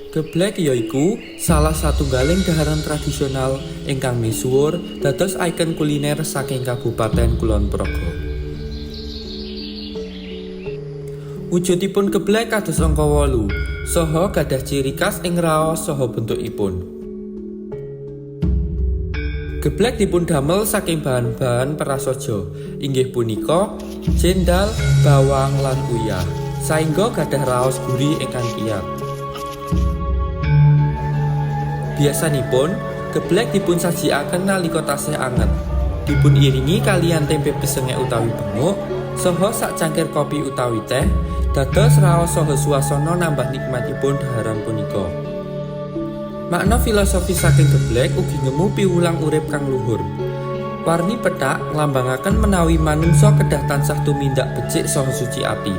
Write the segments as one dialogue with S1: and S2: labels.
S1: Geblek yaiku salah satunggaling dhaharan tradisional ingkang misuwur dados ikon kuliner saking Kabupaten Kulon Progo. Wujudipun geblek kados angka 8 saha gadhah ciri khas ing raos saha bentukipun. Geblek dipun damel saking bahan-bahan prasaja inggih punika jendal, bawang lan uyah, saéngga gadhah raos gurih ingkang kiyat. Biasanipun, geblek dipun sajikaken nalika tasih anget. Dipun iringi kaliyan tempe besenge utawi benguk, saha sak cangkir kopi utawi teh, dados raos saha swasana nambah nikmatipun dhaharan punika. Makna filosofi saking geblek ugi ngemu piwulang urip kang luhur. Warni pethak nglambangaken menawi manungsa kedah tansah tumindak becik saha suci ati.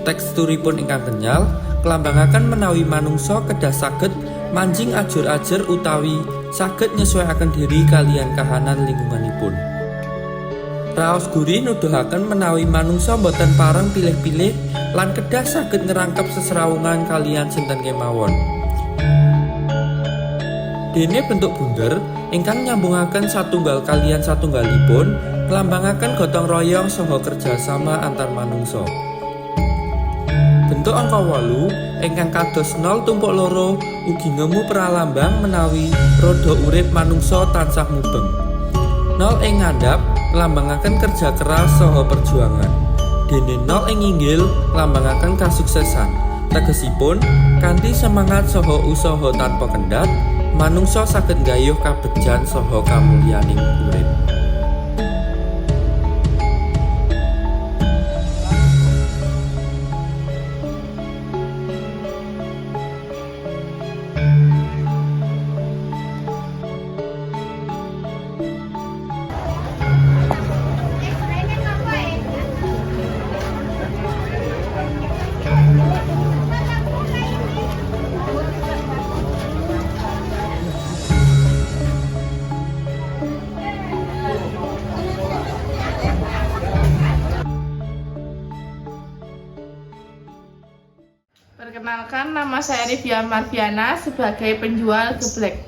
S1: Teksturipun ingkang kenyal nglambangaken menawi manungsa kedah saged manjing ajur-ajur utawi saged nyesuaiaken diri kaliyan kahanan lingkunganipun. Raos gurih nuduhaken menawi manungsa boten pareng pilih-pilih lan kedah saged ngerangkep sesrawungan kaliyan sinten kemawon. Dene bentuk bunder ingkang nyambungaken satunggal kaliyan satunggalipun nglambangaken gotong royong saha kerjasama antar manungsa. Bentuk angka 8 ingkang kados 0,2 ugi ngemu pralambang menawi roda urip manungsa tansah mubeng. 0 ing ngandhap nglambangaken kerja keras saha perjuangan. Dene 0 ing inggil nglambangaken kasuksesan. Tegesipun kanthi semangat saha usaha tanpa kendhat, manungsa saged nggayuh kabegjan saha kamulyaning urip.
S2: Perkenalkan, nama saya Rivia Marviana sebagai penjual geblek.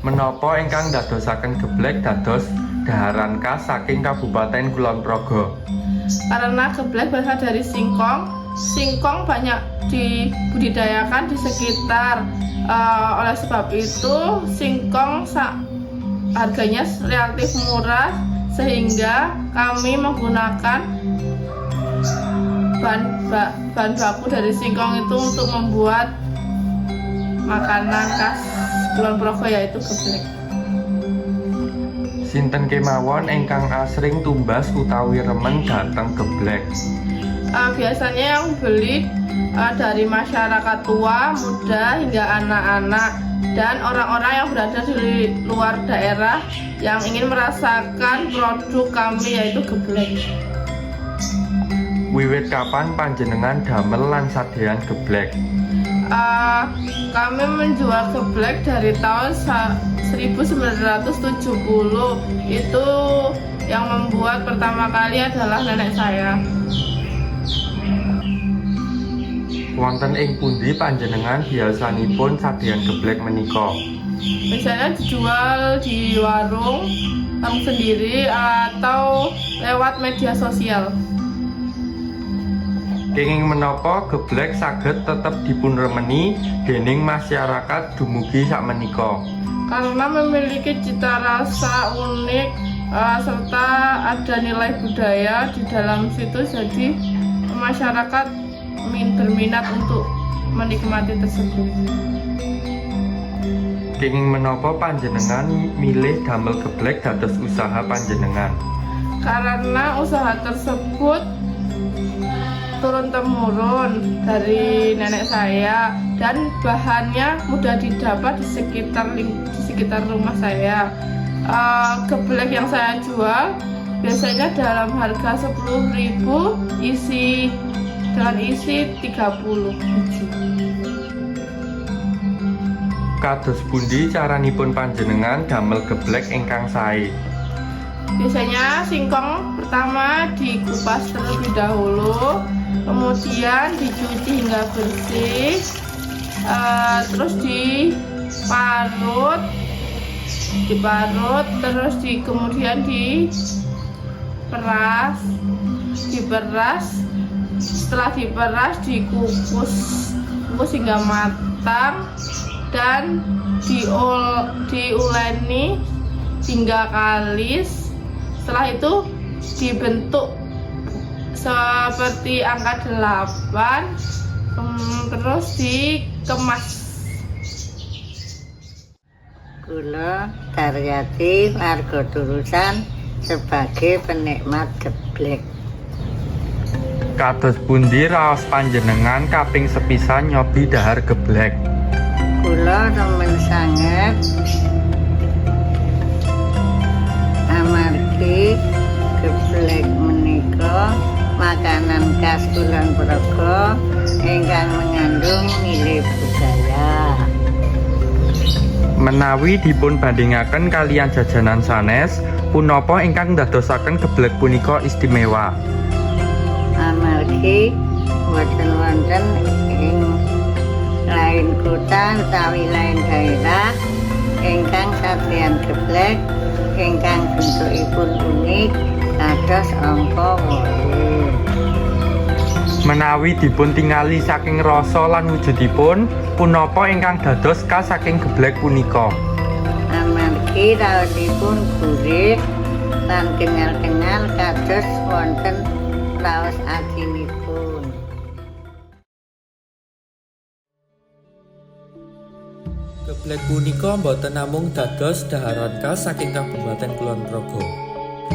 S3: Menapa ingkang dadosaken geblek dados dhaharan khas saking Kabupaten Kulon Progo?
S2: Karena geblek berasal dari singkong. Singkong banyak dibudidayakan di sekitar. Oleh sebab itu, singkong harganya relatif murah sehingga kami menggunakan bahan baku dari singkong itu untuk membuat makanan khas Kulon Progo yaitu geblek.
S3: Sinten kemawon ingkang asring tumbas utawi remen dhateng geblek?
S2: Biasanya yang beli dari masyarakat tua, muda hingga anak-anak dan orang-orang yang berada di luar daerah yang ingin merasakan produk kami yaitu geblek.
S3: Wiwit kapan panjenengan damel lan sadean geblek?
S2: Kami menjual geblek dari tahun 1970. Itu yang membuat pertama kali adalah nenek saya.
S3: Wonten ing pundi panjenengan biasanipun sadean geblek menika?
S2: Biasanya dijual di warung sendiri atau lewat media sosial.
S3: Kenging menapa geblek saged tetep dipunremeni dening masyarakat dumugi sakmenika?
S2: Karena memiliki cita rasa unik serta ada nilai budaya di dalam situ, jadi masyarakat berminat untuk menikmati tersebut.
S3: Kenging menapa panjenengan milih damel geblek dados usaha panjenengan?
S2: Karena usaha tersebut turun-temurun dari nenek saya dan bahannya mudah didapat di sekitar rumah saya. Geblek yang saya jual biasanya dalam harga 10.000 isi 30 biji.
S3: Kados pundi caranipun panjenengan damel geblek ingkang sae?
S2: Biasanya singkong pertama dikupas terlebih dahulu, kemudian dicuci hingga bersih, terus diparut, terus kemudian diperas. Setelah diperas dikukus hingga matang dan diuleni hingga kalis. Setelah itu dibentuk seperti angka 8, terus dikemas.
S4: Kula Daryati warga Turusan sebagai penikmat geblek.
S3: Kados pundi raos panjenengan kaping sepisan nyobi dahar geblek?
S4: Kula remen sanget amargi geblek menika makanan khas Kulon Progo ingkang mengandung nilai budaya.
S3: Menawi dipun bandingaken kaliyan jajanan sanes, punapa ingkang ndadosaken geblek punika istimewa?
S4: Amargi wonten ing lain kota utawi lain daerah ingkang satriyan geblek ingkang bentukipun unik kados angka 8.
S3: Menawi dipun tingali saking rasa lan wujudipun, punapa ingkang dados khas saking geblek punika?
S4: Amargi raosipun gurih lan kenyal-kenyal kados wonten raos asinipun.
S1: Geblek punika boten namung dados daharan khas saking Kabupaten Kulon Progo,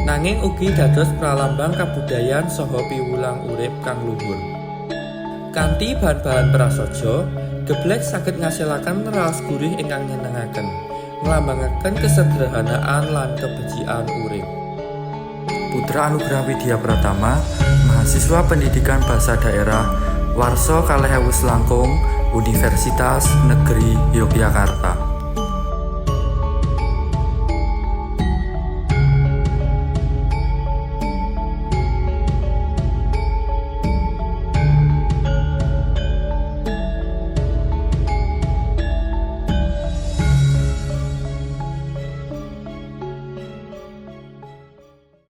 S1: nanging ugi dados pralambang kabudayan saha piwulang urip kang luhur. Kanthi bahan-bahan prasaja, geblek saged ngasilaken raos gurih ingkang nyenengaken, nglambangaken kesederhanaan lan kebecikan urip. Putra Anugrah Widya Pratama, mahasiswa Pendidikan Bahasa Daerah, Warsa 2000 Langkung, Universitas Negeri Yogyakarta.